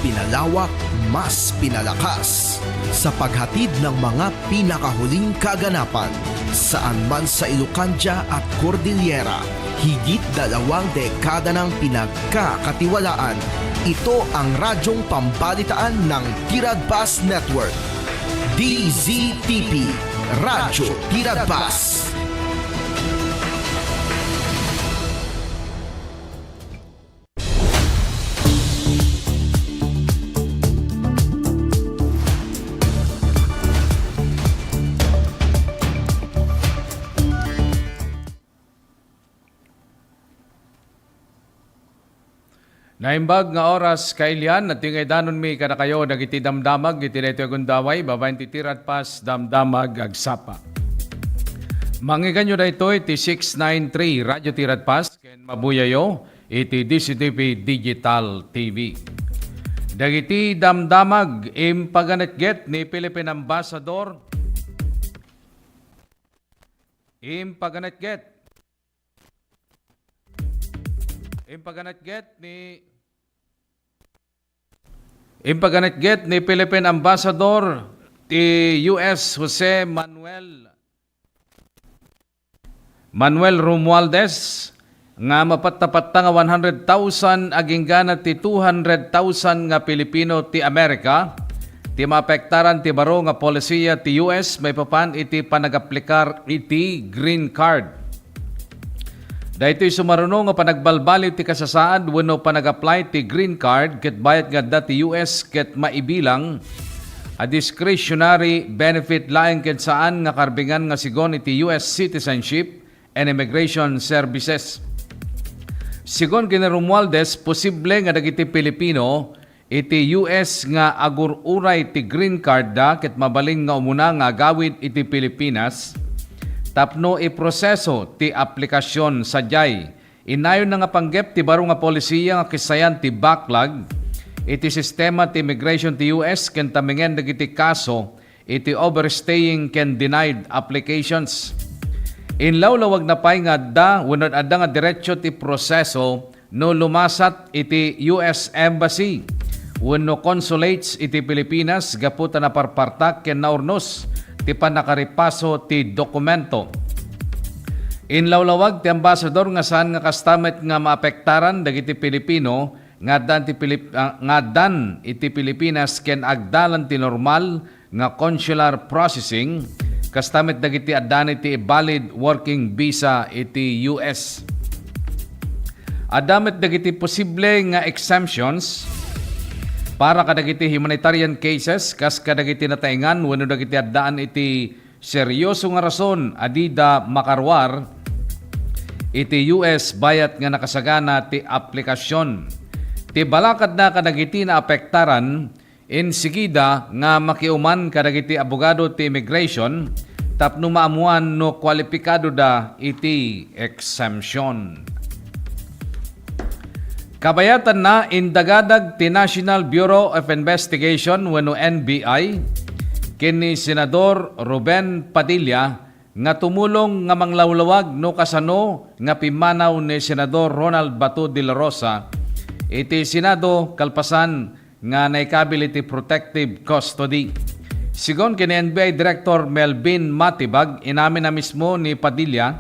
pinalawak, mas pinalakas sa paghatid ng mga pinakahuling kaganapan saan man sa Ilocania at Cordillera. Higit 2 dekada ng pinagkakatiwalaan. Ito ang radyong pambalitaan ng Tiradpas Network. DZTP, Radyo Tiradpas. Naimbag nga oras kailian at tingay danon mi kada kayo nagiti damdamag iti daytoy gundaway babaen ti Tiradpas damdamag agsapa. Manggigan nyo daytoy ti 693 Radyo Tiradpas ken mabuyayo iti DCTV Digital TV. Dagiti damdamag impaganetget ni Philippine Ambassador impaganetget ni Philippine Ambassador ti US Jose Manuel Romualdez nga mapatapatta nga 100,000 aging gana ti 200,000 nga Pilipino ti Amerika ti maapektaran ti baro nga polisiya ti US may papan iti panagaplikar iti green card. Dahito'y sumaruno nga panagbalbali ti kasasaad wenno panag-apply ti green card ket bayad nga dati US ket maibilang a discretionary benefit laeng ket saan nga karbingan nga sigon iti US Citizenship and Immigration Services. Sigon kini Romualdez, posible nga dagiti Pilipino iti US nga agur-uray ti green card da ket mabaling nga umuna nga gawid iti Pilipinas tapno iproseso ti aplikasyon sadyay. Inayon na nga panggep ti baro nga polisiya nga kisayan ti backlog iti sistema ti immigration ti US ken tamingen dagiti kaso iti overstaying ken denied applications. Inlawlawag na pay nga adda wenno adda nga diretso ti proseso no lumasat iti US Embassy wenno consulates iti Pilipinas gaputa na parpartak ken naurnos ti panakaripaso ti dokumento. Inlawlawag ti ambassador nga saan nga kastamet nga maapektaran dagiti Pilipino nga dan iti Pilipinas ken agdalan ti normal nga consular processing kastamet dagiti addan iti valid working visa iti US. Adamet dagiti posible nga exemptions para kadagiti humanitarian cases kas kadagiti nataingan wenno dagiti addaan iti seryoso nga rason adida makarwar iti US bayat nga nakasagana ti aplikasyon. Ti balakad na kadagiti na apektaran insigida nga makiuman kadagiti abogado ti immigration tapno maamuan no kwalipikado da iti exemption. Kabayatan na indagadag ti National Bureau of Investigation wenno NBI kini Senador Ruben Padilla nga tumulong nga manglawlawag no kasano nga pimanaw ni Senador Ronald Bato de la Rosa iti Senado kalpasan nga naikabil iti protective custody. Sigon kini NBI Director Melvin Matibag inamin na mismo ni Padilla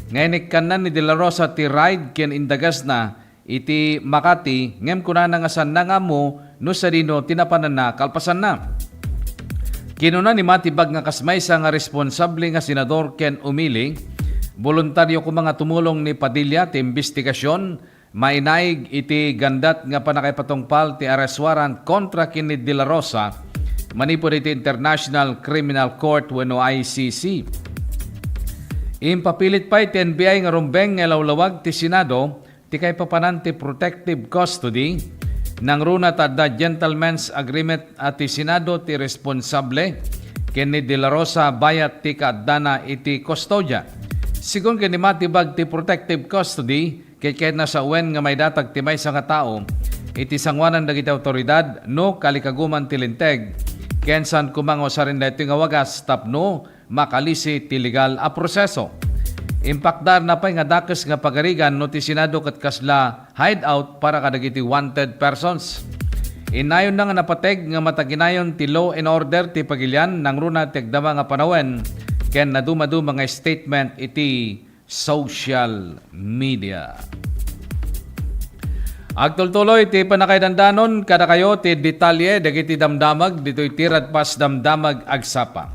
nga inikkanan ni de la Rosa ti ride ken indagas na iti Makati ngem kunana nga san nga mo no sa dino tinapanan na kalpasan na. Kinuna ni Matibag nga kasmaysa nga responsable nga senador ken umili voluntaryo ko mga tumulong ni Padilla ti investigasyon mainaig iti gandat nga panakaypatungpal ti arrest warrant kontra kini De La Rosa manipod iti International Criminal Court wenno ICC. Impapilit pa iti NBI nga rumbeng nga lawlawag ti Senado ti kay papananti protective custody nang runa tadda gentleman's agreement at ti Senado ti responsable ken ni De La Rosa bayat ti kaadana iti kustodya. Sigon ken ni Matibag ti protective custody kay na sa uwen nga may datag ti maysa nga tao iti sangwanan dagiti awtoridad no kalikaguman ti linteg ken san kumango sa rin daytoy nga wagas tapno makalisi ti legal a proseso. Impakdar na pa'y nga dakes nga pagarigan no ti Senado kat kasla hideout para kadagiti wanted persons. Inayon na nga napateg nga mataginayon ti law and order ti pagilyan nang runa ti agdama nga panawen ken nadumadu mga statement iti social media. Agtultuloy ti panakaidandanon kada kayo ti detalye dagiti damdamag ditoy tirad pas damdamag agsapa.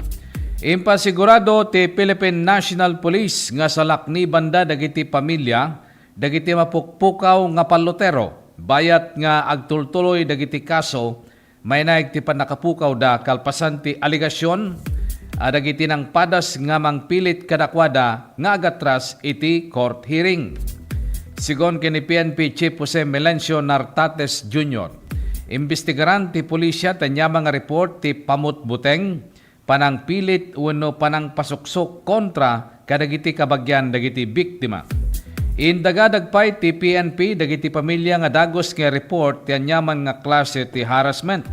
Impasigurado ti Philippine National Police nga salakni banda dagiti pamilya dagiti mapukpukaw nga palotero bayat nga agtultuloy dagiti kaso may naig ti panakapukaw da kalpasan ti aligasyon dagiti nang padas nga mangpilit kadakwada nga agatras iti court hearing. Sigon kini PNP Chief Jose Melencio Nartates Jr. Imbestigaran ti pulisya tanya mga report ti pamutbuteng panang pilit uno panang pasuksok kontra kadagiti kabagyan dagiti biktima. Indagadagpay ti PNP dagiti pamilya nga dagos nga report ti anyaman nga klase ti harassment.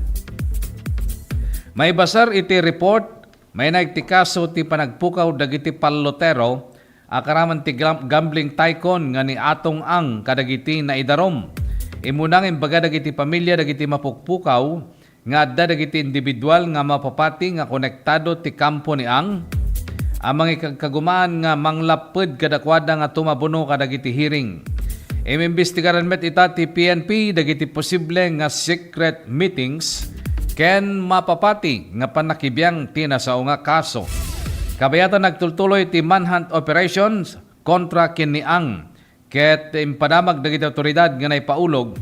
May basar iti report, may nagtikaso ti panagpukaw dagiti palotero akaraman ti gambling tycoon nga ni Atong Ang kadagiti na idarom. Imunang imbaga dagiti pamilya dagiti mapukpukaw nga adda dagiti individual nga mapapati nga konektado ti kampo ni Ang amang ikagkagumaan nga manglapod kadakwada nga tumabuno kadagiti hearing. Imimbestigaran met ita ti PNP dagiti posible nga secret meetings ken mapapati nga panakibiyang tinasao nga kaso. Kabayatan nagtultuloy ti manhunt operations kontra ken ni Ang ket impadamag dagiti otoridad nga naipaulog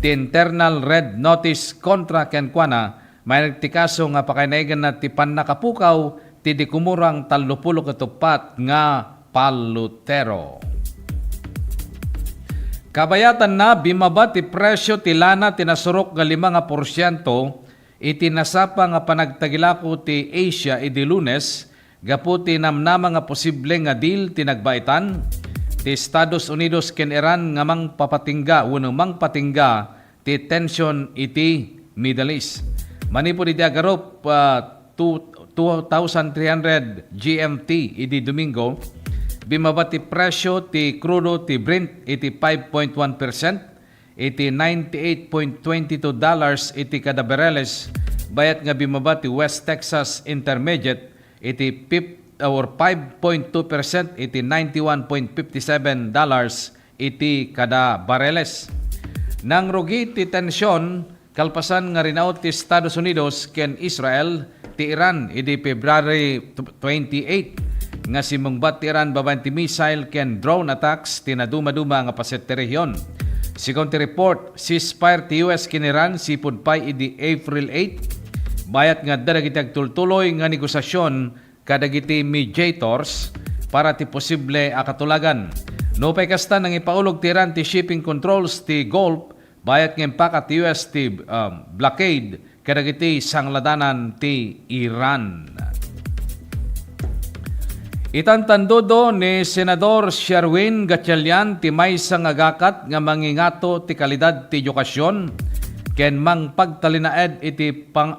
ti internal red notice kontra ken kuana may nagtikaso nga pakainaigan na ti panakapukaw ti di kumurang 30 katupat nga palutero. Kabayatan na bimaba ti presyo ti lana tinasurok nga 5% iti nasapa nga panagtagilako ti Asia idi Lunes gapu ti namnama nga posible nga deal ti nagbaitan ti Estados Unidos ken Iran nga mangpapatingga wenno mangpatingga ti tension iti Middle East. Manipod iti agarop 2,300 GMT iti Domingo bimaba ti presyo ti crudo ti Brent iti 5.1% iti $98.22 iti kada bareles bayat nga bimaba ti West Texas Intermediate iti 5.2% iti $91.57 iti kada bareles. Nang rugi ti tensyon kalpasan nga rinaut ti Estados Unidos ken Israel ti Iran iti February 28 nga simungbat ti Iran babaen ti missile ken drone attacks ti naduma-duma nga paset ti rehiyon. Sigon ti report, ceasefire ti US ken Iran sipud pay iti April 8 bayat nga dagiti agtultuloy nga negosasyon kadagiti mediators para ti posible akatulagan. No pay kasta nang ipaulog ti Iran ti shipping controls ti Gulf bayat nga impaka ti US ti blockade kadagiti sangladanan ti Iran. Itantandodo ni Senador Sherwin Gatchalian ti maysa nga gakat nga mangingato ti kalidad ti edukasyon ken mangpagtalinaed iti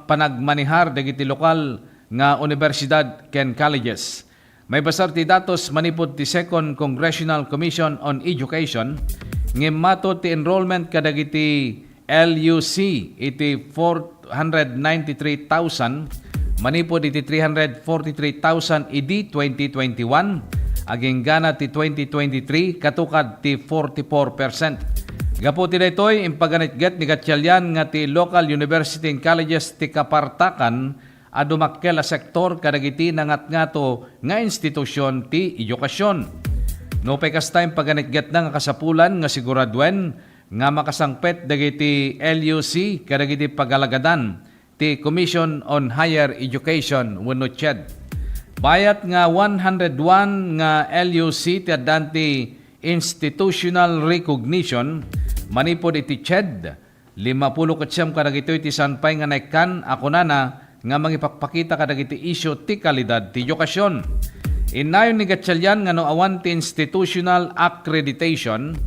panagmanihar dagiti lokal nga universidad ken colleges. May basar ti datos manipod ti Second Congressional Commission on Education ngimmato ti enrollment kadagiti LUC iti 493,000 manipod iti 343,000 idi 2021 aging gana ti 2023 katukad ti 44%. Gapu ti daytoy impaganitget ni Gatchalian nga ti local university and colleges ti kapartakan adumakkel a sektor kadagiti nangatngato nga institusyon ti edukasyon. No pay kasta impaganitget na nga kasapulan nga siguradwen nga makasangpet dagiti LUC kadagiti pagalagadan ti Commission on Higher Education wenno CHED. Bayat nga 101 nga LUC ti addanti institutional recognition manipod iti CHED 50 kadagitoy ti sanpay nga naikkan akunana nga mangipakpakita kadagiti isyu ti kalidad ti edukasyon. Inayon ni Gatchalian nga no awan ti institutional accreditation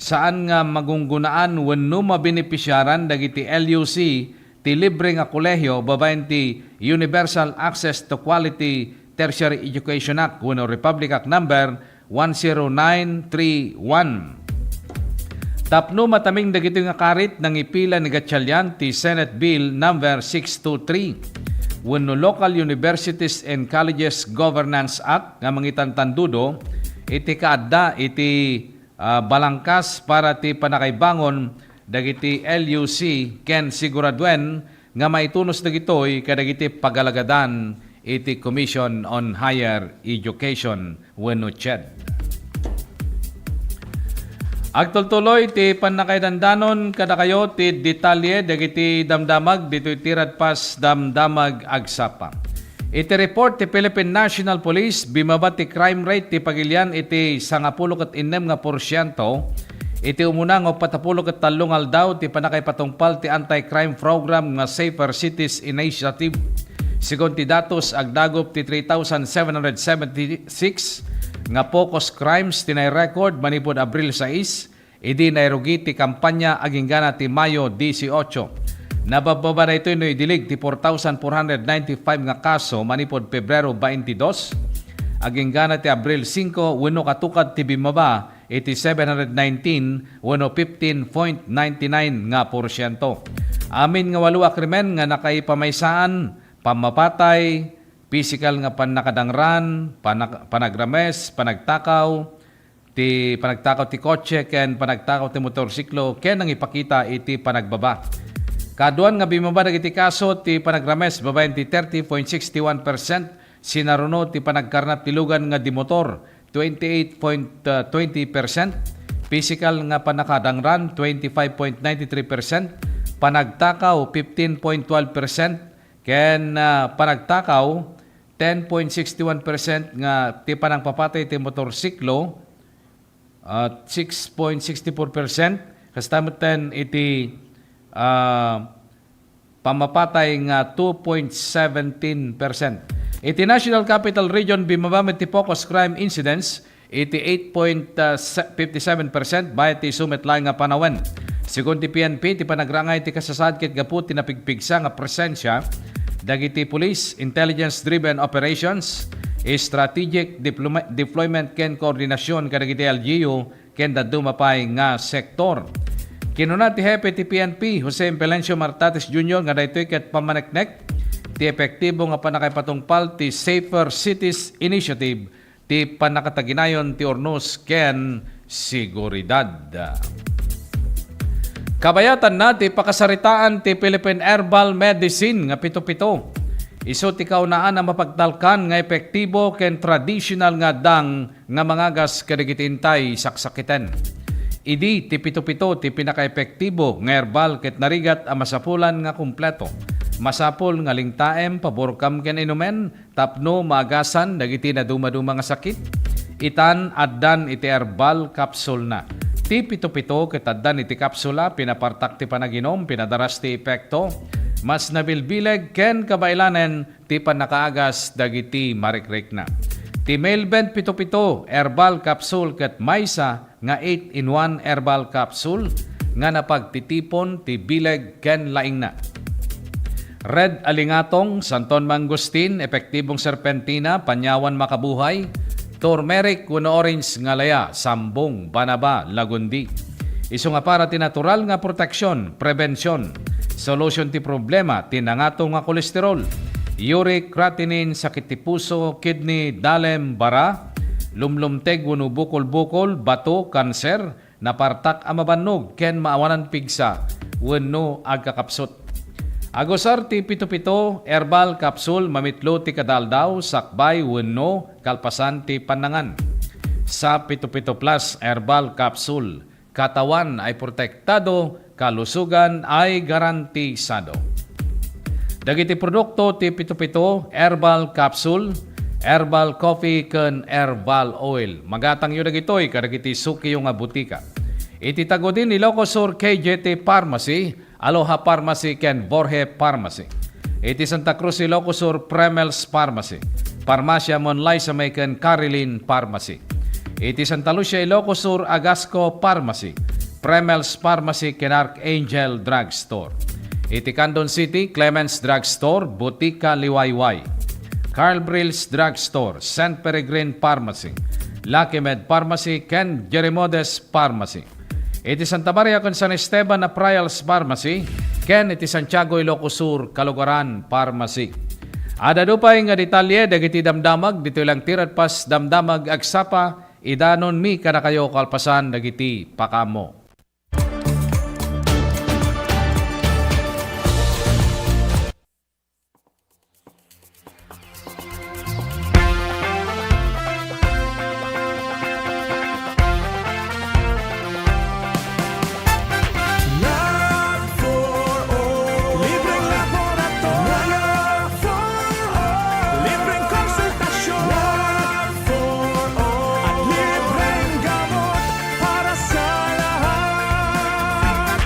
saan nga magunggunaan wenno mabenepisyaran dagiti LUC ti libre nga kolehiyo babaen ti Universal Access to Quality Tertiary Education Act wenno Republic Act number 10931. Tapno mataming dagito nga karit ng ipila ni Gatchalian ti Senate Bill number 623 wenno Local Universities and Colleges Governance Act nga mangitan tandudo iti kaadda iti balangkas para ti panakaibangon dagiti LUC ken siguraduen nga maitunos dagitoy kadagiti pagalagadan iti Commission on Higher Education wenno CHED. Agtultuloy ti panakaidandanon kada kayo ti detalye dagiti damdamag dito'y tirat pas damdamag agsapa. Iti report ti Philippine National Police bimaba ti crime rate ti pagilian iti 96%. Iti umunang o 43 aldaw ti panakaipatungpal ti anti-crime program nga Safer Cities Initiative. Sigon ti datos agdagop ti 3,776 nga focus crimes tinay record manipod Abril 6, idi nairugi ti kampanya aginggana ti Mayo 18. Nabababa na ito no idilig ti 4,495 nga kaso manipod Pebrero 22. Aginggana ti Abril 5 wenno katukad ti bimaba iti 719 wenno 15.99 nga porsyento. Amin nga 8 krimen nga nakaipamaysaan, pamapatay, physical nga panakadangran, panagrames, panagtakaw ti kotse ken panagtakaw ti motorsiklo ken ang ipakita iti panagbaba. Kaduan nga bimaba dagiti kaso ti panagrames babaen ti 30.61%, sinaruno ti panagkarnap ti lugan nga di motor 28.20%, physical nga panakadangran 25.93%, panagtakaw 15.12%, ken panagtakaw 10.61% nga ti panangpapatay ti motorsiklo at 6.64%, kastamutan iti pamapatay nga 2.17%. Iti National Capital Region bimaba met ti focus crime incidents iti 8.57% bayat ti sumetlaeng nga panawen. Sigon ti PNP ti panagrangay ti kasasad ket gapu ti napigpigsa nga presensya dagiti police intelligence-driven operations, strategic deployment ken koordinasyon kadagiti LGU ken dadumapay nga sektor. Kinuna ti Hepe ti PNP Jose Impelencio Martates Jr. nga daytoy ket pamaneknek ti epektibo nga panakaipatungpal ti Safer Cities Initiative ti panakataginayon ti Ornos ken seguridad. Kabayatan na ti pakasaritaan ti Philippine Herbal Medicine nga pito-pito. Isu ti kaunaan ang mapagtalkan nga epektibo ken traditional nga dang nga mangagas kadigitintay saksakiten. Idi ti pito-pito ti pinaka-epektibo nga herbal ket narigat ang masapulan nga kumpleto. Masapol nga lingtaem paborkam ken inumen tapno maagasan dagiti na dumaduma nga sakit. Itan addan iti herbal capsule na. Ti pito-pito ketaddan iti kapsula pinapartak ti panaginom pinadaras ti epekto mas nabilbileg ken kabailanen ti panakaagas dagiti marikrek na. Ti Mailbent pito-pito herbal capsule ket maysa nga 8-in-1 herbal capsule nga napagtitipon ti bileg ken laing na. Red Alingatong, Santon Mangustin, epektibong serpentina, panyawan makabuhay, turmeric wenno orange nga laya, sambong, banaba, lagundi. Isu nga para ti natural nga proteksyon, prevensyon, solution ti problema, tinangato nga kolesterol, uric, creatinine, sakit ti puso, kidney, dalem, bara, lumlumteg wenno bukol-bukol, bato, kanser, napartak a mabannog, ken maawanan pigsa, wenno agkakapsot. Agosar ti pito-pito, herbal capsule, mamitlo ti kadaldaw, sakbay, wenno, kalpasan ti panangan. Sa pito-pito plus herbal capsule, katawan ay protektado, kalusugan ay garantisado. Dagiti produkto ti pito-pito, herbal capsule, herbal coffee ken herbal oil. Magatang yun dagitoy kadagiti suki yung butika. Ititago din ni Locosur KJT Pharmacy, Aloha Pharmacy ken Borhe Pharmacy. Iti Santa Cruz si Locosur Premels Pharmacy. Parmasya Monlay sa may ken Carilin Pharmacy. Iti Santa Lucia Locosur Agasco Pharmacy. Premels Pharmacy ken Archangel Drugstore. Iti Candon City Clements Drugstore, Butika Liwayway. Carl Brills Drugstore, St. Peregrine Pharmacy. Lucky Med Pharmacy ken Jeremodes Pharmacy. iti Santa Maria con San Esteban na Prials Pharmacy, ken iti Santiago Ilocos Sur, Kalugaran Pharmacy. Ada dupay nga detalye dagiti damdamag dito lang tirat pas damdamag agsapa idanon mi kana kayo kalpasan dagiti pakamo. Libreng laboratorio libreng konsultasyon at libreng gamot para sa lahat.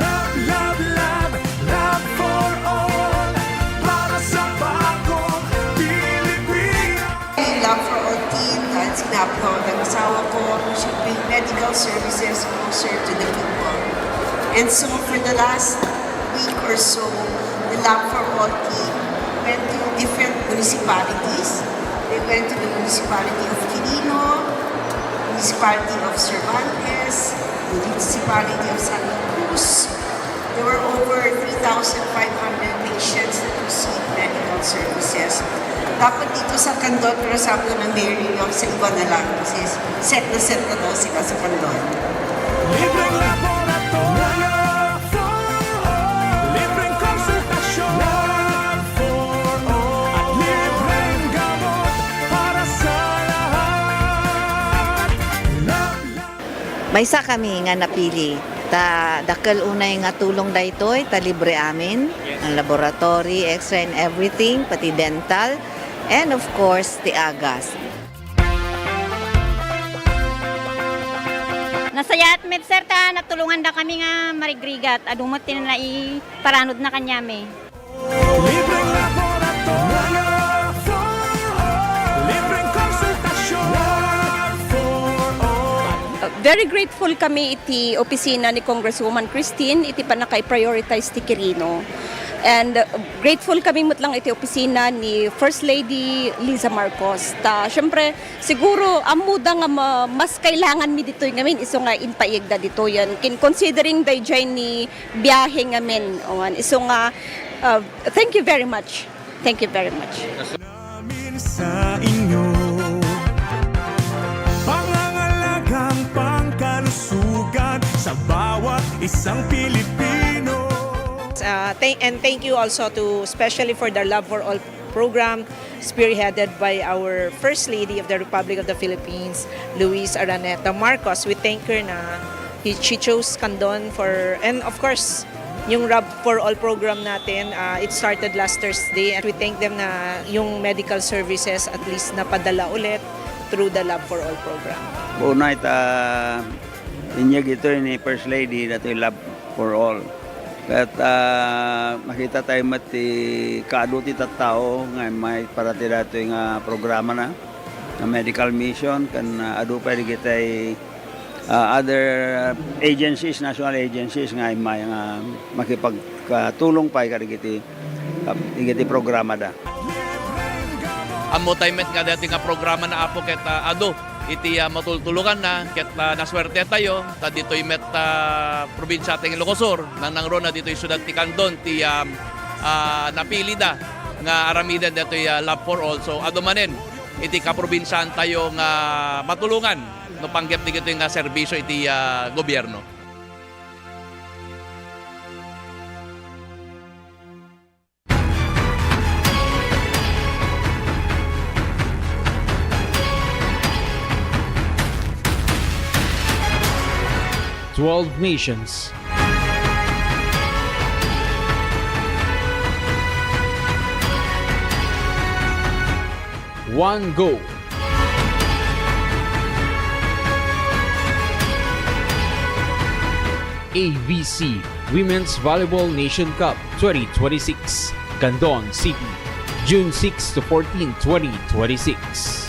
Love, love, love, love for all para sa bagong Pilipinas. Love for all team, dahil sinap ko ng asawa ko, we should bring medical services closer to the people. And so for the last week or so, the Love for All team went to different municipalities. They went to the municipality of Quirino, municipality of Cervantes, the municipality of Santa Cruz. There were over 3,500 patients that received medical services. Dapat dito sa Candon, pero sabi ng Mayor yung sa iba na lang kasi set na daw sila sa Candon. Libreng laboratorio libreng konsultasyon at libreng gamot para sa lahat. Love, love. Maysa kami nga napili. Dakal unay nga tulong daytoy, ta libre amin. Ang laboratory, x-ray and everything, pati dental. And of course, the agas. Nasaya at medserta, natulungan na kami nga marigrigat. Adumot na iparanod na kanyami. Libreng laboratorio libreng konsultasyon Very grateful kami iti opisina ni Congresswoman Christine iti panakay-prioritize ti Quirino. And grateful kami mutlang iti opisina ni First Lady Liza Marcos. Siyempre, siguro amuda nga mas kailangan mi dito ngamin iso nga inpaigda dito yan. Considering dayjay ni biyahe ngamin. Iso nga, thank you very much. Thank you very much. namin sa inyo. Pangangalagang pangkalusugan sa bawat isang Pilipino. And thank you also to especially for the Love for All program spearheaded by our First Lady of the Republic of the Philippines, Luis Araneta Marcos. We thank her na she chose Candon for, and of course, yung Love for All program natin, it started last Thursday, and we thank them na yung medical services at least napadala ulit through the Love for All program. Una inyag ito ni First Lady na ito yung Love for All. At makita tayo mati kaaduti tattao nga may parati dato yung programa na medical mission kan adu pa rin kita other agencies, national agencies nga may makipagtulong pa ikati programa da. Amo taymet nga dati nga programa na apo ket ado iti matultulugan na ket naswerte tayo ta ditoy met probinsya ting Ilocos Sur nang ron na ditoy syudad ti Candon ti napili da nga aramidan ditoy Love for All. So ado manen iti kaprobinsyan tayo nga matulungan no panggep ti ditoy nga serbisyo iti gobyerno. Twelve nations. One goal. ABC Women's Volleyball Nation Cup 2026, Candon City, June 6 to 14, 2026.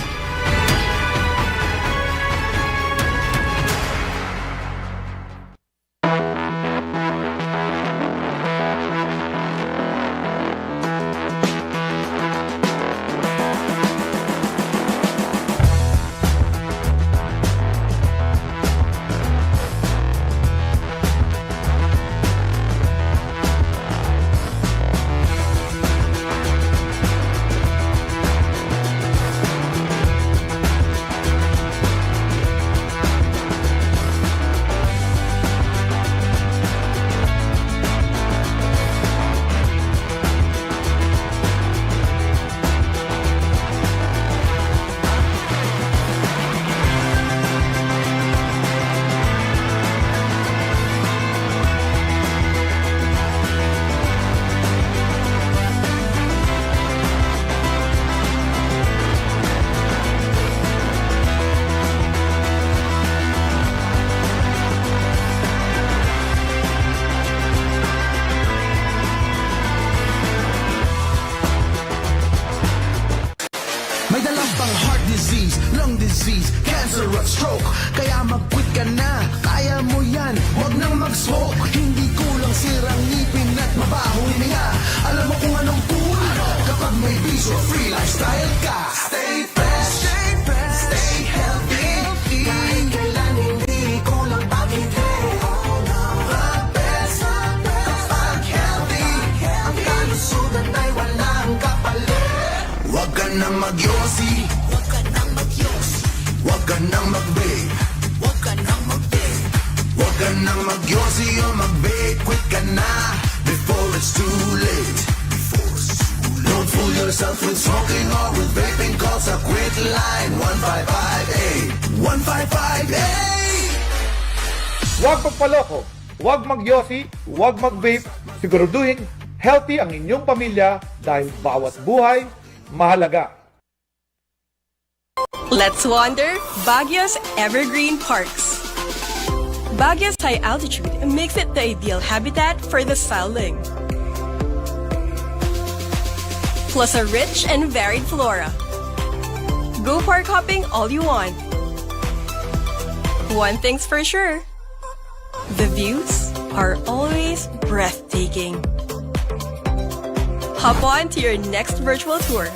disease, cancer at stroke. Kaya mag-quit ka na, kaya mo yan, huwag nang mag-smoke. Hindi kulang sirang ngipin at mabahong hininga. Alam mo kung anong cool kapag may bisyo, free lifestyle ka. Stay fresh, stay healthy. Kahit kailan hindi kulang pag-ibig. The best kapag healthy. Ang kalusugan ay walang kapalit. Huwag ka nang magyosi, huwag ka nang magyosi. Huwag ka nang mag-vape, huwag ka nang mag-vape. Huwag ka nang magyosi o mag-vape. Quit ka na before it's too late. Don't fool yourself with smoking or with vaping. Call sa quit line 1558 1558. Huwag magpaloko, huwag magyosi, huwag mag-vape. Siguraduhin healthy ang inyong pamilya dahil bawat buhay mahalaga. Let's wander Baguio's Evergreen Parks. Baguio's high altitude makes it the ideal habitat for the starling. Plus a rich and varied flora. Go park hopping all you want. One thing's for sure, the views are always breathtaking. Hop on to your next virtual tour.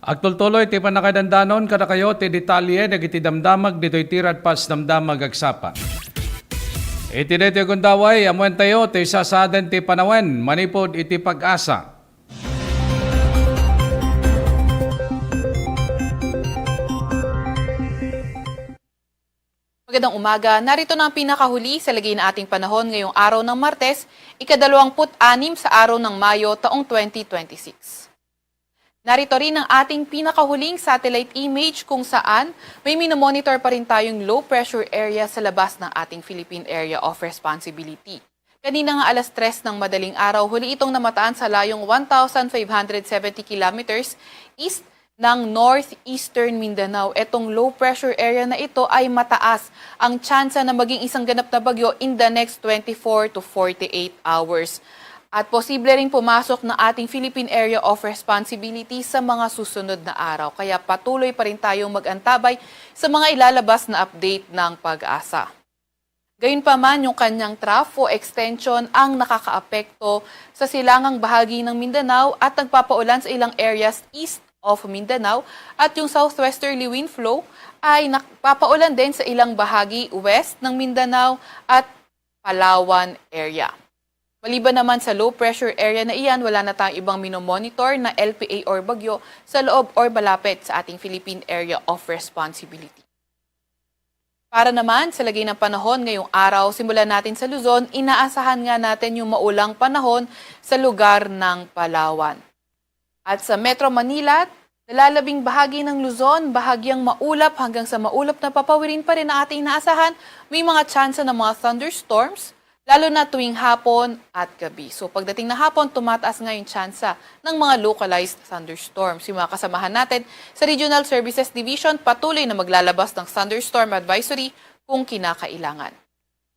Agtultuloy ti panakadandanon kada kayo ti detalye dagiti damdamag ditoy tirad pas damdamag agsapa. Iti dito gundaway amuan tayo ti sasaden ti panawen manipod iti pag-asa. Magandang umaga. Narito na ang pinakahuli sa lagay na ating panahon ngayong araw ng Martes, ika-26 sa araw ng Mayo taong 2026. Narito rin ang ating pinakahuling satellite image kung saan may minomonitor pa rin tayong low pressure area sa labas ng ating Philippine Area of Responsibility. Kanina nga alas 3 ng madaling araw, huli itong namataan sa layong 1,570 kilometers east ng northeastern Mindanao. Etong low pressure area na ito ay mataas ang tsansa na maging isang ganap na bagyo in the next 24 to 48 hours. At posible rin pumasok ng ating Philippine Area of Responsibility sa mga susunod na araw. Kaya patuloy pa rin tayong mag-antabay sa mga ilalabas na update ng pag-asa. Gayunpaman, yung kanyang trough o extension ang nakakaapekto sa silangang bahagi ng Mindanao at nagpapaulan sa ilang areas east of Mindanao. At yung southwesterly wind flow ay nagpapaulan din sa ilang bahagi west ng Mindanao at Palawan area. Maliban naman sa low pressure area na iyan, wala na tayong ibang minomonitor na LPA or bagyo sa loob or malapit sa ating Philippine Area of Responsibility. Para naman sa lagay ng panahon ngayong araw, simulan natin sa Luzon, inaasahan nga natin yung maulang panahon sa lugar ng Palawan. At sa Metro Manila, nalalabing bahagi ng Luzon, bahagyang maulap hanggang sa maulap na papawirin pa rin ang ating inaasahan, may mga tsansa ng mga thunderstorms, lalo na tuwing hapon at gabi. So pagdating na hapon, tumataas nga yung tsansa ng mga localized thunderstorms. Yung mga kasamahan natin sa Regional Services Division patuloy na maglalabas ng thunderstorm advisory kung kinakailangan.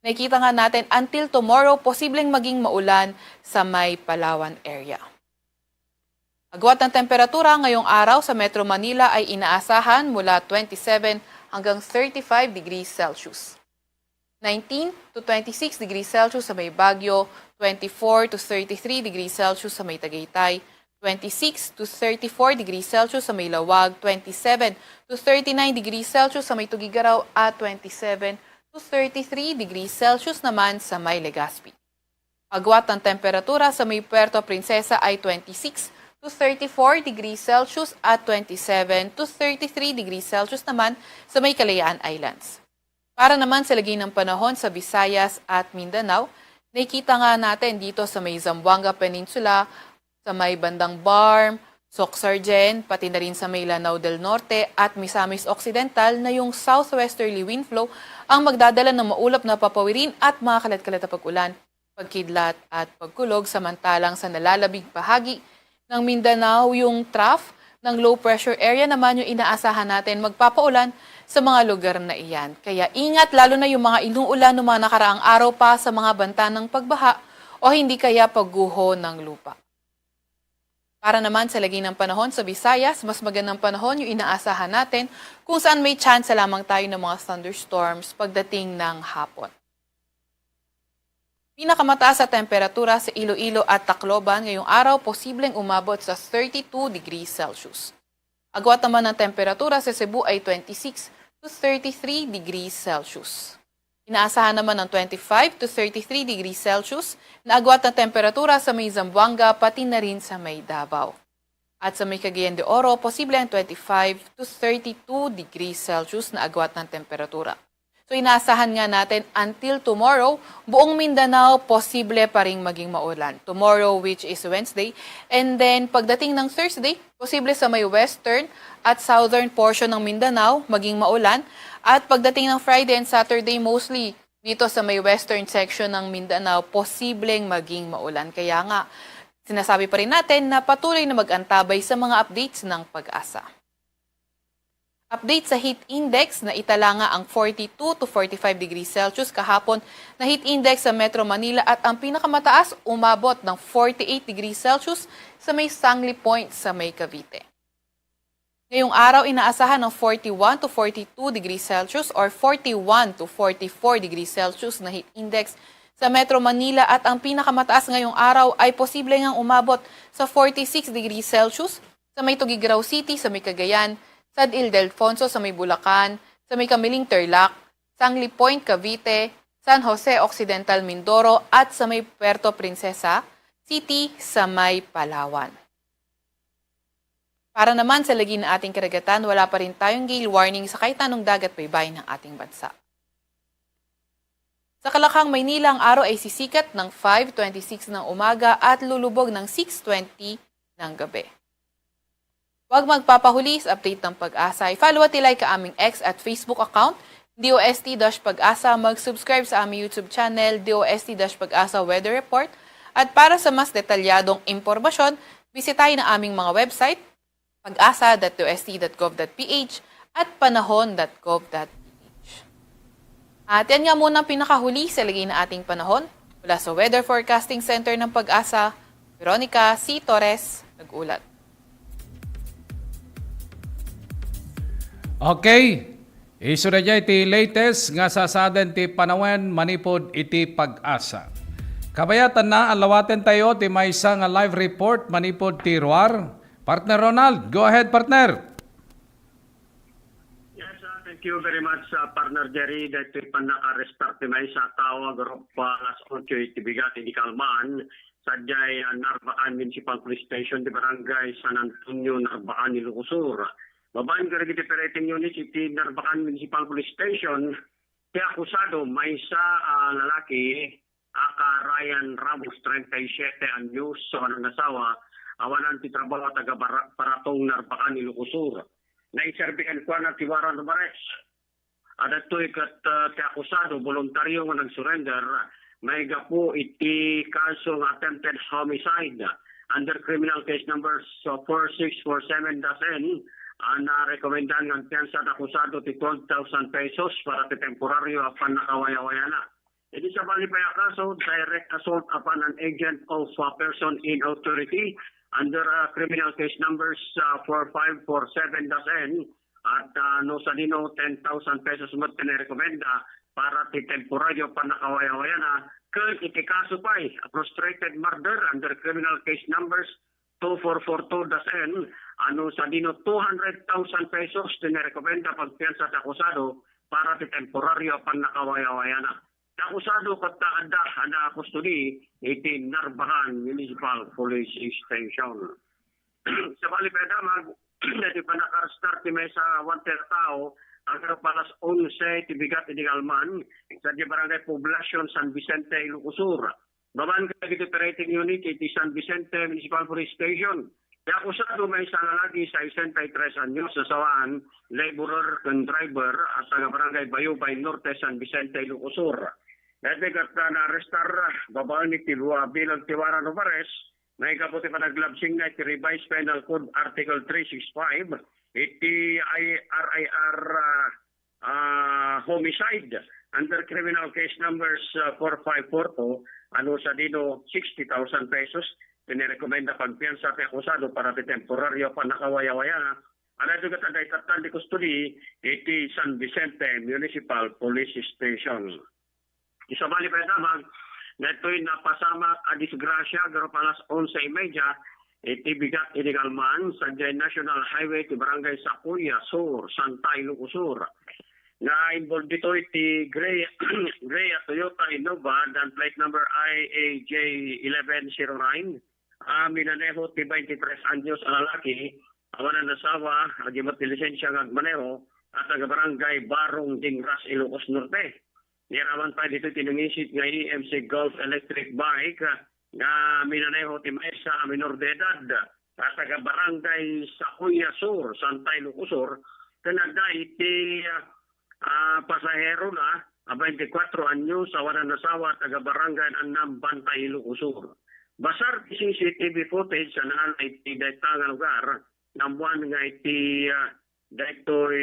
Nakikita nga natin until tomorrow, posibleng maging maulan sa may Palawan area. Agwat ng temperatura ngayong araw sa Metro Manila ay inaasahan mula 27 hanggang 35 degrees Celsius. 19 to 26 degrees Celsius sa may Baguio, 24 to 33 degrees Celsius sa may Tagaytay, 26 to 34 degrees Celsius sa may Lawag, 27 to 39 degrees Celsius sa may Tugigaraw at 27 to 33 degrees Celsius naman sa may Legazpi. Agwat ng temperatura sa may Puerto Princesa ay 26 to 34 degrees Celsius at 27 to 33 degrees Celsius naman sa may Kalayaan Islands. Para naman sa lagay ng panahon sa Visayas at Mindanao, nakikita nga natin dito sa may Zamboanga Peninsula, sa may bandang Barm, Socsargen, pati na rin sa may Lanao del Norte at Misamis Occidental na yung southwesterly wind flow ang magdadala ng maulap na papawirin at mga kalat-kalat na pag-ulan, pagkidlat at pagkulog, samantalang sa nalalabing bahagi ng Mindanao yung trough ng low pressure area naman yung inaasahan natin magpapaulan sa mga lugar na iyan. Kaya ingat lalo na yung mga inuulan ng mga nakaraang araw pa sa mga banta ng pagbaha o hindi kaya pagguho ng lupa. Para naman sa lagay ng panahon sa Visayas, mas magandang panahon yung inaasahan natin kung saan may chance lamang tayo ng mga thunderstorms pagdating ng hapon. Pinakamataas sa temperatura sa Iloilo at Tacloban ngayong araw posibleng umabot sa 32 degrees Celsius. Agwat naman ng temperatura sa Cebu ay 26 to 33 degrees Celsius. Inaasahan naman ng 25 to 33 degrees Celsius na agwat ng temperatura sa may Zamboanga pati na rin sa may Davao. At sa may Cagayan de Oro, posible ang 25 to 32 degrees Celsius na agwat ng temperatura. So inaasahan nga natin until tomorrow, buong Mindanao posible pa ring maging maulan. Tomorrow, which is Wednesday. And then pagdating ng Thursday, posible sa may western at southern portion ng Mindanao maging maulan. At pagdating ng Friday and Saturday, mostly dito sa may western section ng Mindanao, posibleng maging maulan. Kaya nga, sinasabi pa rin natin na patuloy na mag-antabay sa mga updates ng Pag-asa. Update sa heat index na itala nga ang 42 to 45 degrees Celsius kahapon na heat index sa Metro Manila at ang pinakamataas umabot ng 48 degrees Celsius sa may Sangli Point sa may Cavite. Ngayong araw, inaasahan ng 41 to 42 degrees Celsius or 41 to 44 degrees Celsius na heat index sa Metro Manila at ang pinakamataas ngayong araw ay posible ngang umabot sa 46 degrees Celsius sa may Tuguegarao City, sa may Cagayan, San Ildefonso sa may Bulacan, sa may Kamiling Tarlac, Sangli Point, Cavite, San Jose Occidental, Mindoro at sa may Puerto Princesa City sa may Palawan. Para naman sa lagi ng ating karagatan, wala pa rin tayong gale warning sa kahit anong dagat baybayin ng ating bansa. Sa Kalakhang, Maynila, ang araw ay sisikat ng 5:26 ng umaga at lulubog ng 6:20 ng gabi. Huwag magpapahuli sa update ng Pag-asa. I-follow at ilike ka aming X at Facebook account, DOST-Pag-asa. Mag-subscribe sa aming YouTube channel, DOST-Pag-asa Weather Report. At para sa mas detalyadong impormasyon, bisitahin ang aming mga website, pag-asa.dost.gov.ph at panahon.gov.ph. At yan nga muna ang pinakahuli sa lagay na ating panahon. Mula sa Weather Forecasting Center ng Pag-asa, Veronica C. Torres, nag-ulat. Okay, iso na dyan iti latest nga sasaden ti panawen manipod iti Pag-asa. Kabayatan na alawaten tayo ti maysa nga live report manipod ti Ruar. Partner Ronald, go ahead partner. Yes, thank you very much partner Jerry. Dahil pa naka-restart ti maysa tawag alas 8 iti bigat iti Kalman. Sadyay Narbacan Municipal Police Station di Barangay San Antonio, Narbacan, Ilocosur. Babaeng karagiti operating unit iti Narbacan Municipal Police Station. Ti akusado maysa lalaki aka Ryan Ramos 37 anyos so nasawa awanan ti trabaho taga Paratong, Narbacan, Ilocosur. Naiserbikan ko na tiwaran ng bares. At ito'y kat ti akusado voluntaryo nga nag-surrender may gapo iti kaso ng attempted homicide under criminal case number 4647-N na rekomendan ng piyansa at akusado ti 12,000 pesos para ti temporaryo apan nakawaya-wayana. Iti sa balipay kaso, direct assault upon an agent of a person in authority under criminal case numbers 4547-N at no sa dino 10,000 pesos mo tinirekomenda para ti temporaryo panakawaya-waya na kung iti kaso pa frustrated murder under criminal case numbers 2442-N ano sa dino 200,000 pesos tinirekomenda pagpiyansa at akusado para ti temporaryo pan nakawayawayana. Kakusado kat ada kustodi iti Narbacan Municipal Police Station. Sa balipeda dati pa naka-start ti may sa 1 tao ang palas 11 ti bigat ti Galman sa di barangay Poblacion San Vicente Ilocosur. Baban ka iti operating unit iti San Vicente Municipal Police Station. Kaya kusado may isa lalaki sa 63 anyos sa sawaan, laborer and driver at sa barangay Bayubay Norte San Vicente Ilocosur. Dati kat na-arrestar babae ni Tilua bilang tiwara ng arrest, may kaputi pa naglabsing na iti Revised Penal Code Article 365, iti RIR homicide under criminal case numbers 4542, ano sa dino 60,000 pesos, pinirekomenda pagpiyansa sa akusado para ti temporaryo pa nakawayawaya. Ano ito katagay katan di kustodi, iti San Vicente Municipal Police Station. Isabali pa damag, na ito'y napasama a disgrasya, garo palas 11:30, iti bigat inigalman sa National Highway ti Barangay Sakuya Sur, Santa Ilocosur. Na involved dito iti gray Toyota Innova, dan plate number IAJ 1109. Minaneho ti 23 anyos ang lalaki, awanan nasawa, agimat ti lisensya ng maneho, at ang barangay Barong Dingras, Ilocos Norte. Niraman pa dito tinungisit nga EMC Golf Electric Bike na minaneho ti maesa minor de edad at taga barangay Sakuya Sur, Santa Ilocosur, kanada iti pasahero na 24 anyos awanan nasawa taga barangay Annam Bantay Ilocosur. Basar ti CCTV footage sa naan iti daytang lugar namuan nga iti daytoy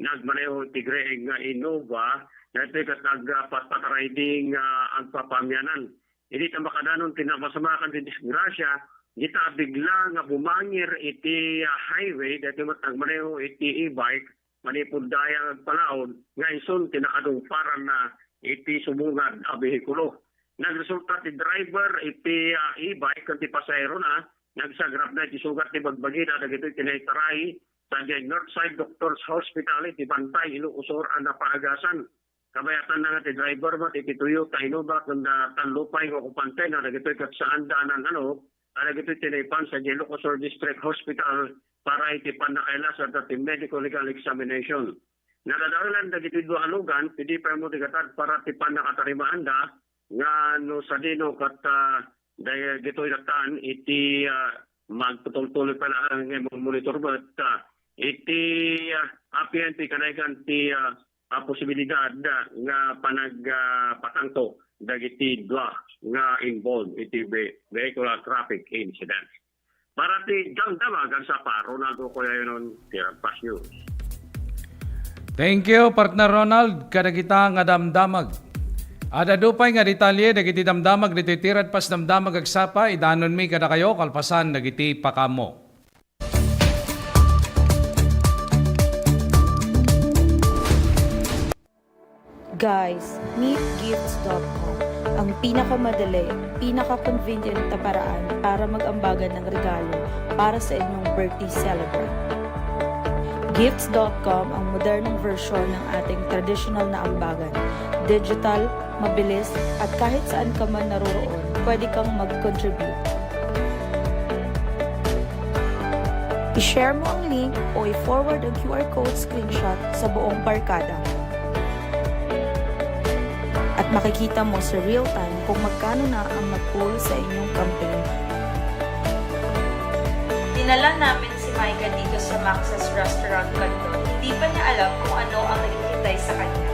nagmaneho ti gray nga Innova na ito nagpatariding ang papamyanan. Hindi ta makadanon tinapasamakan ti disgrasya, hindi ta bigla nga bumangir iti highway, dati matagmaneho iti e-bike, manipundaya ang palaon, nga ison tinakadungparan na iti sumungad a behikulo. Nagresulta ti driver iti e-bike, kanti pasahero na, nagsagrap na iti sugat ti bagbagina, nagito'y tinaitaray sa Northside Doctors Hospital, iti Bantay, Ilocosur, ang napaagasan. Kabayatan na nga ti driver mo, iti Toyota Innova, kunda tanlupay ko kupante na nagito'y katsaan daanan nagito'y tinaypan sa Ilocosur District Hospital para iti panakailas at iti medical legal examination. Nadadalan nagito'y dualugan, pidi pa mo tigatad para ti panakatarimaan da, nga no sa dino kat gito'y dataan, iti magputol-tuloy pala ang monitor mo at iti apian ti kanaykan ti posibilidad nga panagpatangto dagiti dua nga involved iti vehicular traffic incident. Para ti damdaman sa paro Ronaldo Coyayonon, Tiragpas News. Thank you, partner Ronald. Kada kita nga damdamag. Ada dupay nga detalye dagiti damdamag diti Tiradpas damdamag agsapa idanon mi kada kayo kalpasan dagiti pakamo. Guys, meet gifts.com, ang pinakamadali, pinaka-convenient na paraan para mag-ambagan ng regalo para sa inyong birthday celebrant. Gifts.com ang modernong version ng ating traditional na ambagan. Digital, mabilis, at kahit saan ka man naroroon, pwede kang mag-contribute. I-share mo ang link o i-forward ang QR code screenshot sa buong barkada. At makikita mo sa real time kung magkano na ang nag-pool sa inyong campaign. Dinala namin si Micah dito sa Max's Restaurant Candon. Hindi pa niya alam kung ano ang naghihintay sa kanya.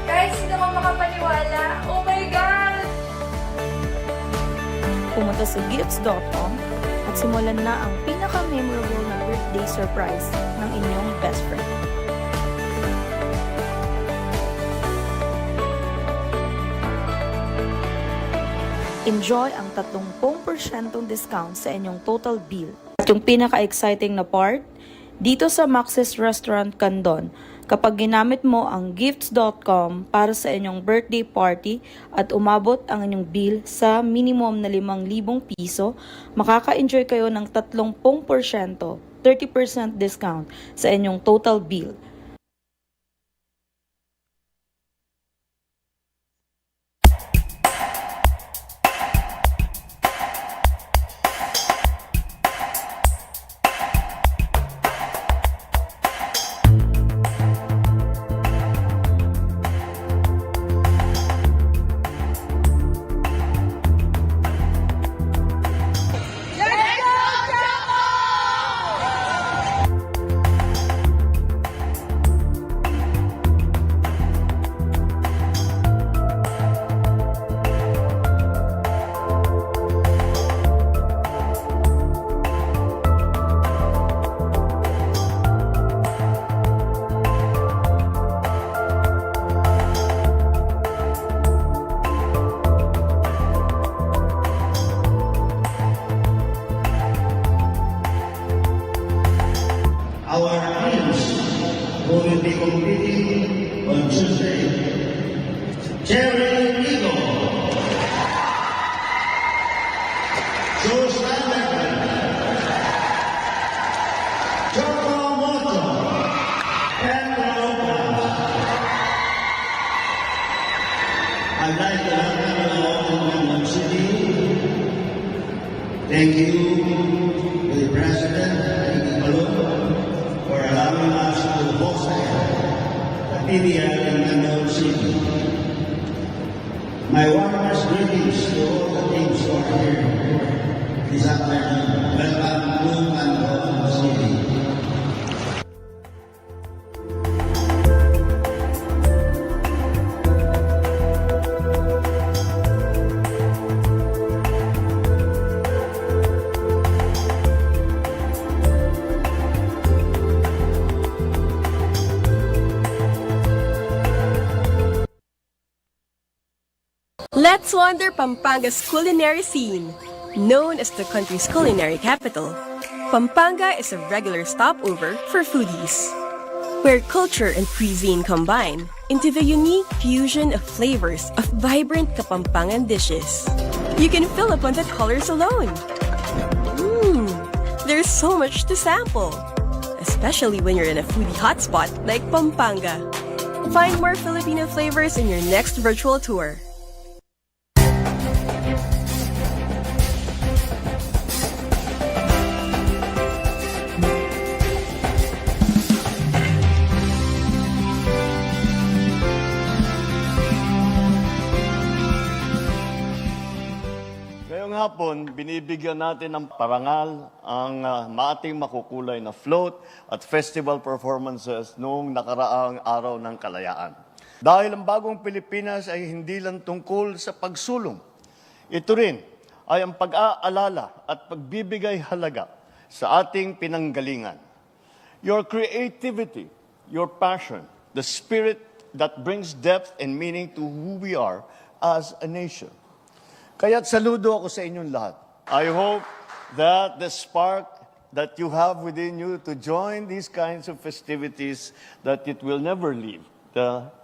Guys, hindi ako makapaniwala. Oh my God! Pumunta sa gifts.com at simulan na ang pinaka-memorable na birthday surprise ng inyong best friend. Enjoy ang 30% discount sa inyong total bill. At yung pinaka-exciting na part, dito sa Max's Restaurant Candon, kapag ginamit mo ang gifts.com para sa inyong birthday party at umabot ang inyong bill sa minimum na 5,000 piso, makaka-enjoy kayo ng 30% discount sa inyong total bill. I'd like to welcome you all to Quezon City. Thank you to the President, Ricky Balon, for allowing us to host the PBL in Quezon City. My warmest greetings to all the teams who are here this afternoon. Welcome to Quezon City. Let's wander Pampanga's culinary scene. Known as the country's culinary capital, Pampanga is a regular stopover for foodies, where culture and cuisine combine into the unique fusion of flavors of vibrant Kapampangan dishes. You can fill up on the colors alone. There's so much to sample, especially when you're in a foodie hotspot like Pampanga. Find more Filipino flavors in your next virtual tour. Ngayong hapon, binibigyan natin ng parangal ang ating makukulay na float at festival performances noong nakaraang araw ng kalayaan. Dahil ang bagong Pilipinas ay hindi lang tungkol sa pagsulong. Ito rin ay ang pag-aalala at pagbibigay halaga sa ating pinanggalingan. Your creativity, your passion, the spirit that brings depth and meaning to who we are as a nation. Kaya't saludo ako sa inyong lahat. I hope that the spark that you have within you to join these kinds of festivities, that it will never leave.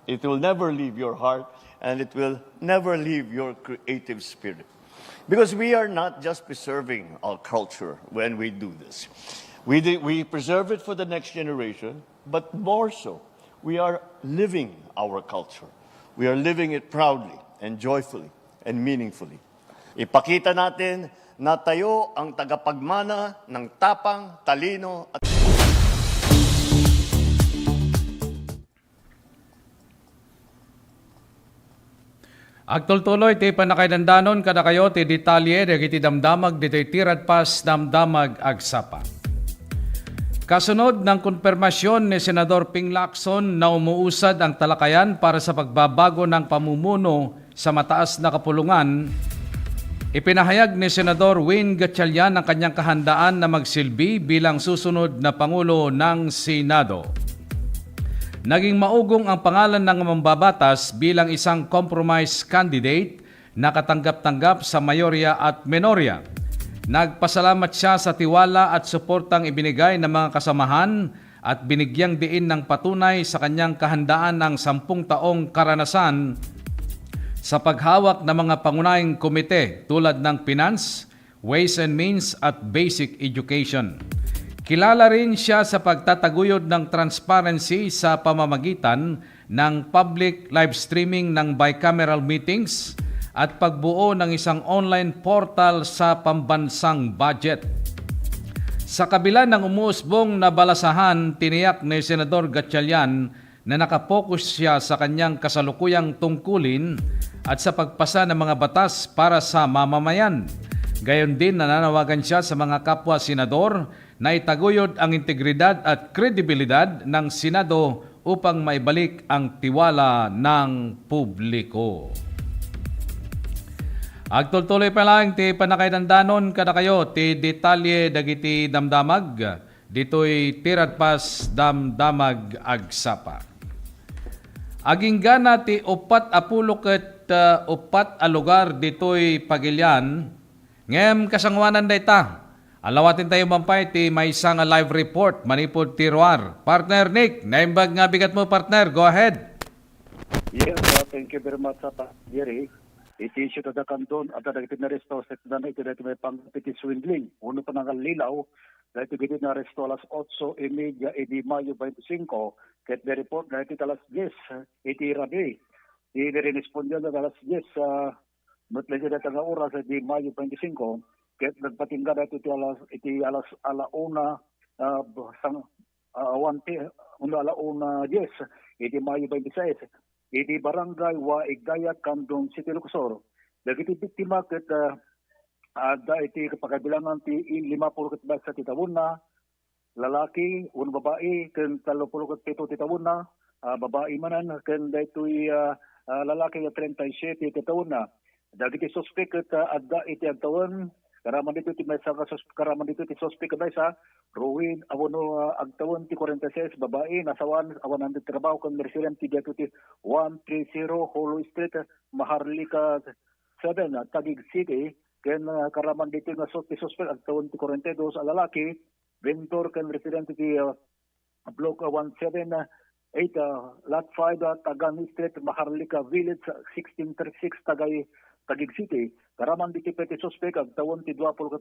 It will never leave your heart, and it will never leave your creative spirit. Because we are not just preserving our culture when we do this. We preserve it for the next generation, but more so, we are living our culture. We are living it proudly and joyfully and meaningfully. Ipakita natin na tayo ang tagapagmana ng tapang, talino at Agtultuloy ti panakaidandanon kada kayo ti detalye dagiti damdamag ditoy tirad pas damdamag agsapa. Kasunod ng konfirmasyon ni Senador Ping Lacson na umuusad ang talakayan para sa pagbabago ng pamumuno sa mataas na kapulungan, ipinahayag ni Senador Win Gatchalian ang kanyang kahandaan na magsilbi bilang susunod na Pangulo ng Senado. Naging maugong ang pangalan ng mambabatas bilang isang compromise candidate na katanggap-tanggap sa mayorya at minorya. Nagpasalamat siya sa tiwala at suportang ibinigay ng mga kasamahan at binigyang diin ng patunay sa kanyang kahandaan ng 10 taong karanasan sa paghawak ng mga pangunahing komite tulad ng Finance, Ways and Means at Basic Education. Kilala rin siya sa pagtataguyod ng transparency sa pamamagitan ng public live streaming ng bicameral meetings at pagbuo ng isang online portal sa pambansang budget. Sa kabila ng umuusbong na balasahan, tiniyak ni Senador Gatchalian na nakapokus siya sa kanyang kasalukuyang tungkulin at sa pagpasa ng mga batas para sa mamamayan. Gayon din nananawagan siya sa mga kapwa senador na itaguyod ang integridad at kredibilidad ng Senado upang maibalik ang tiwala ng publiko. Agtultuloy pa lang ti panakaidandanon kada kayo ti detalye dagiti damdamag ditoy tirad pas damdamag agsapa. Aging gana ti 4 ket 4 a lugar ditoy Pagilian ngem kasangwanan dayta. Alawatin tayo mampay ti may isang live report manipod ti Roar. Partner Nick, naimbag nga bigat mo partner, go ahead. Yes, thank you very much, Jerry. iti Ciudad Canton at dagiti naresto sa tanay iti dati may pangpiti swindling. Uno pa nga lilaw, dati giti naresto alas 8:30 iti Mayo 25, ket the report dati alas 10 iti Rabi. Iniresponde na alas 10 mutlaga dati nga oras iti Mayo 25, ket nagpatingga dati iti alas alauna alauna 10 iti Mayo 26. Iti barangay Waigaya, Candon City, Lucosor. Dagiti biktima ket ada iti pagkabilangan ti 50 ket basa ti taon na, lalaki un babae ken 30 ket 7 ti taon na, babae manan ken daytoy lalaki 37 ti taon na. Dagiti suspek ket ada iti agtawan karaman dito ti may karaman dito ti suspek ket basa Ruin abono agtawan ti 46 babae nasawan awan ang trabaho kan resident ti dito ti 130 Holo Street Maharlika 7 Taguig City ken karaman dito nga suspect agtawan ti 42 lalaki Ventor ken resident ti Block 178 Lot 5 Tagan Street Maharlika Village 1636 Taguig City karaman dito peti suspect agtawan ti 28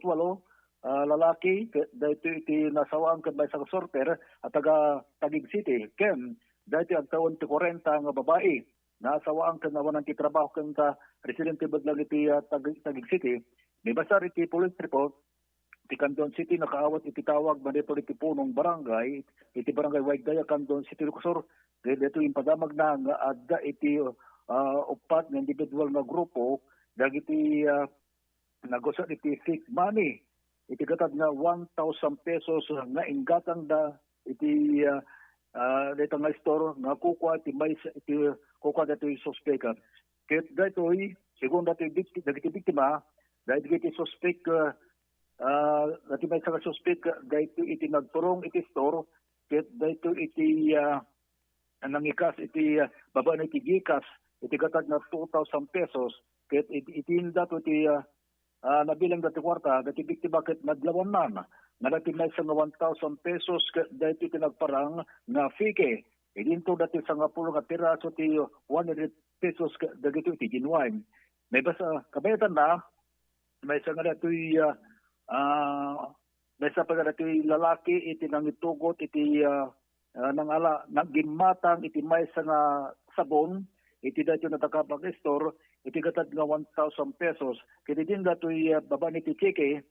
lalaki dahito iti nasawaan ken may sa sorter at taga Taguig City ken dahito ang taon ti 40 nga babae nasawaan ken nawanan ti trabaho ken ta residente badlang iti Taguig City may basar iti police report ti Candon City nakaawat iti tawag manito iti punong barangay iti barangay Waigaya Candon City Lucosor dito impadamag na nga adda iti upat nga individual nga grupo dagiti nagusad iti fake money iti gatad nga 1,000 pesos nga inggatang da iti dito nga store nga kukuha iti may iti kukuha dito yung suspect. Ket dito'y sigun dagiti biktima dahil iti suspect dati may sa suspect dito iti nagturong iti store ket dito iti nangikas iti baba na iti gikas iti gatad nga 2,000 pesos ket itinda to iti nabilang dati kwarta, dati biktima ket naglawan man, nga dati may sa 1,000 pesos dati tinagparang nga fike. Idinto dati sa nga pulo nga piraso ti 100 pesos dagito iti genuine. May basa kabayatan na, may sa nga dati may sa pa dati lalaki iti nangitugot iti nangala naggimatang iti may sa nga sabon iti dati natakapag store iti gatad nga 1,000 pesos. Kiti din dato'y baba ni Tichike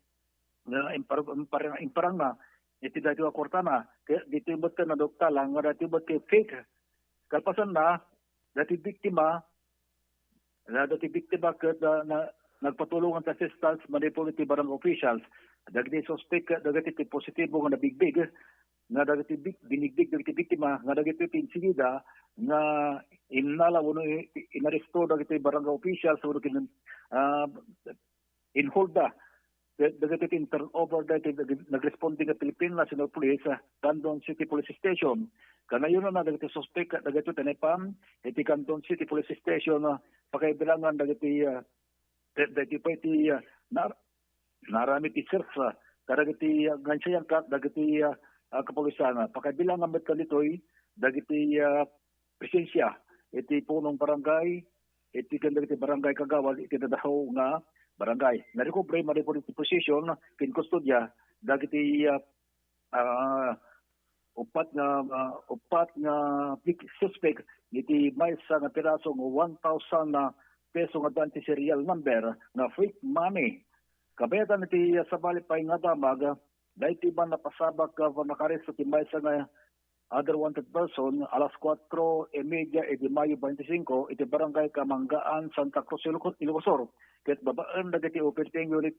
na imparang na iti dati wa kortana. Dito ibot ka na doktala nga dati ibot kay fake. Kalpasan na dati biktima kat na nagpatulungan sa assistance manipul iti barang officials. Dagiti suspect dagiti iti positibo nga nabigbig nga dagiti binigbig dagiti biktima nga dagiti pinsigida nga inala uno inaresto dagiti barangay officials so in holda dagiti in turnover dagiti nagresponde nga Philippine National Police Candon City Police Station kanayon na dagiti suspect dagiti tenepam iti Candon City Police Station pakaibilangan dagiti dagiti pa iti narami ti search kadagiti gansayang kat dagiti kapulisan pakaibilangan met kalitoy dagiti presensya iti punong barangay iti dagiti barangay Kagawad iti dadahaw nga barangay narikobre maripod iti position kin kustodya dagiti upat nga suspect iti may sa nga piraso nga 1,000 na peso nga danti serial number na fake money kabayatan iti sabali pa nga damag dahil iba napasabak nakaresto iti may sa nga other wanted person alas 4:30 edi Mayo 25 iti barangay Kamanggaan Santa Cruz Ilocosor ket babaan dagiti operating unit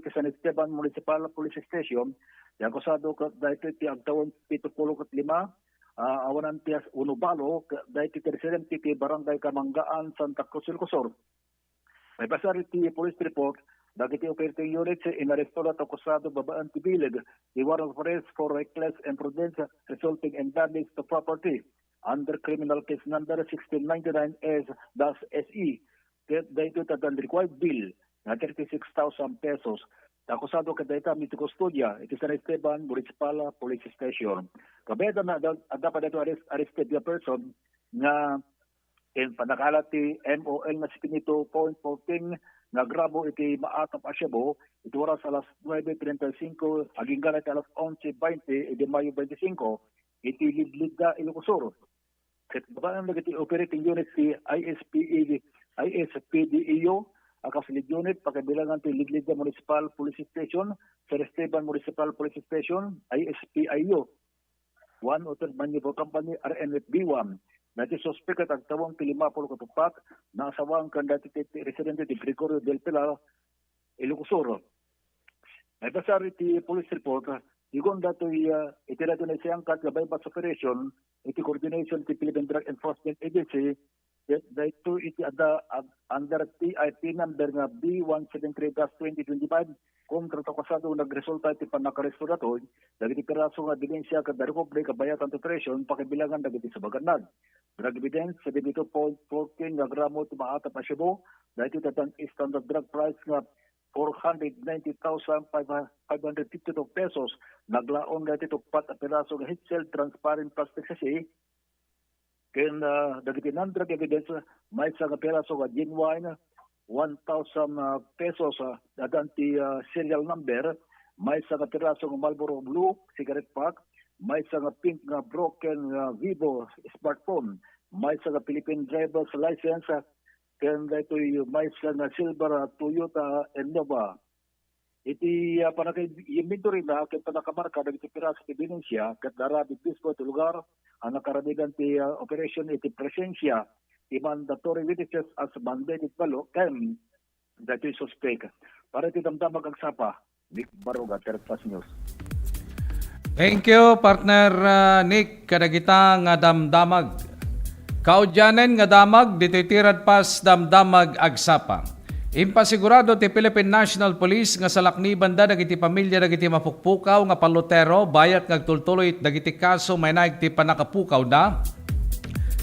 sa San Esteban Municipal Police Station yakusado ket daytoy ti agtawon 75 awanan ti Unubalo daytoy ti resident ti barangay Kamanggaan Santa Cruz Ilocosor may basar ti police report dagiti operating units inaresto na akusado babaan ti bilig the warrant of arrest for reckless imprudence resulting in damage to property under criminal case number 1699S-SE. Dahito tagang required bill na 36,000 pesos. Akusado ka dahita miti kustodya iti San Esteban Municipal Police Station. Kabeda na dapat dito arrested the person nga ken panakalat ti MOL na 7.14 nga gramo iti maatap asyabo iti oras alas 9:35 aging ganit alas 11:20 iti Mayo 25 iti Lidlida, Ilocos. Ket babaan nagiti operating unit ti ISPDEO akas lead unit pakabilangan ti Lidlida Municipal Police Station, San Esteban Municipal Police Station, ISPIO 1 Hotel Maneuver Company RNFB1 na ti suspect at agtawang ti 50 katupat na asawang kandati ti residente ti Gregorio del Pilar, Ilocos. May basari ti police report igon datoy iti na siyang kat gabay bus operation iti coordination ti Philippine Drug Enforcement Agency dito iti ada under TIP number nga B173-2025 kontra to kasado nagresulta iti panakaresto datoy dagiti piraso nga ebidensya kada Republic kabayatan operation pakibilangan dagiti sa baganad. Drug evidence 72.14 nga gramo ti maatap asyabo dahil tatang standard drug price nga 490,552 pesos. Naglaon na ito pat at piraso ng heat cell transparent plastic sachet. Ken dagiti non-drug evidence may sa piraso ng genuine 1,000 pesos dadanti serial number. May sa piraso ng Marlboro Blue cigarette pack. May sa pink nga broken Vivo smartphone. May sa Philippine driver's license. Ken dito may sa silver Toyota Innova. Iti panaka-inventory na ken panakamarka dagiti piraso ti ebidensya ket darabit disco ti lugar ang nakaramigan ti operation iti presensya ti mandatory witnesses as mandated balo ken dito suspect. Para ti damdamag agsapa, Nick Baruga, Terpas News. Thank you, partner Nick. Kadagita nga damdamag. Kaudyanen nga damag, dito'y tirad pas damdamag agsapa. Impasigurado ti Philippine National Police nga sa lakni banda dagiti pamilya dagiti mapukpukaw nga palutero bayat ngagtultuloy dagiti kaso may naig ti panakapukaw da.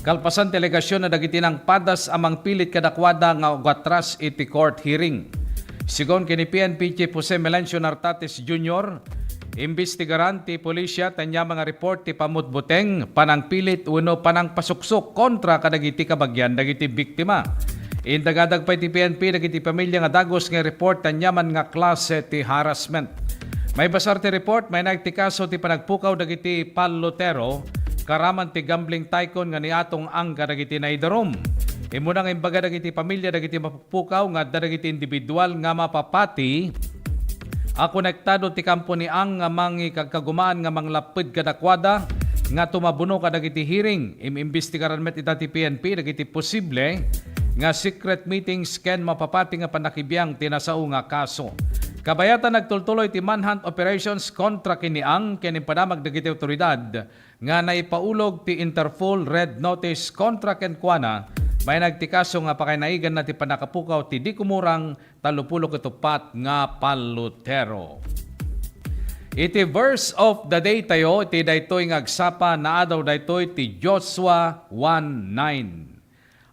Kalpasan delegasyon na dagiti nang padas amang pilit kadakwada nga ugatras iti court hearing. Sigon kini PNP Chief Jose Melencio Nartates Jr., imbestigaran ti pulisya tanya mga report ti pamutbuteng panangpilit uno panang pasuksok kontra kadagiti kabagyan dagiti biktima. Indagadag pa ti PNP dagiti pamilya nga dagos nga report tanyaman nga klase ti harassment. May basar ti report may nagti kaso ti panagpukaw dagiti palotero karaman ti gambling tycoon nga niatong ang kadagiti naidarom. Imunang imbaga dagiti pamilya dagiti mapupukaw nga dagiti individual nga mapapati a konektado ti kampo ni ang nga mangi kagkagumaan nga manglapid kadakwada nga tumabuno kadagiti hearing. Imimbestigaran met ita ti PNP dagiti posible nga secret meetings ken mapapati nga panakibiyang tinasao nga kaso. Kabayatan nagtultuloy ti manhunt operations kontra kini ang ken impadamag dagiti otoridad nga naipaulog ti Interpol red notice kontra ken kuana. May nagtikaso nga pakainaigan na ti panakapukaw ti di kumurang 30 katupat nga palutero. Iti verse of the day tayo, iti daytoy nga agsapa na adaw daytoy ti Joshua 1:9.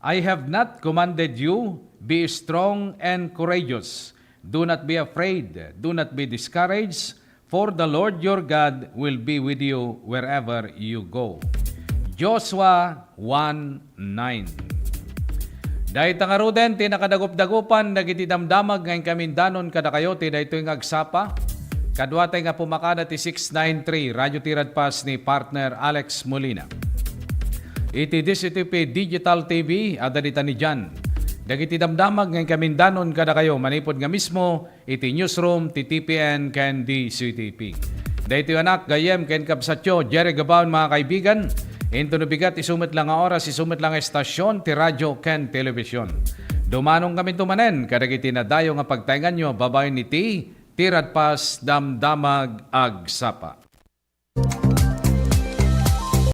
I have not commanded you, be strong and courageous. Do not be afraid, do not be discouraged, for the Lord your God will be with you wherever you go. Joshua 1:9. Dahil tangaruden, ti nakadagup-dagupan, nagiti damdamag ngayon kamindanon kada kayo, ti dahil nga agsapa. Kadwatay nga pumakada ti 693, Radyo Tirad Pas ni partner Alex Molina. Iti DCTP Digital TV, adalita ni Jan. Dagiti damdamag ngayon kamindanon kada kayo, manipod nga mismo, iti newsroom, ti TPN, ken DCTP. Dahil anak, gayem, ken kapsatyo, Jerry Gabaon mga kaibigan. Into nabigat, isumit lang ang oras, isumit lang ang estasyon, ti radyo, ken telebisyon. Dumanong kami tumanen, kadagiti na dayo nga pagtaingan nyo, babae ni Tirad Pas damdamag agsapa.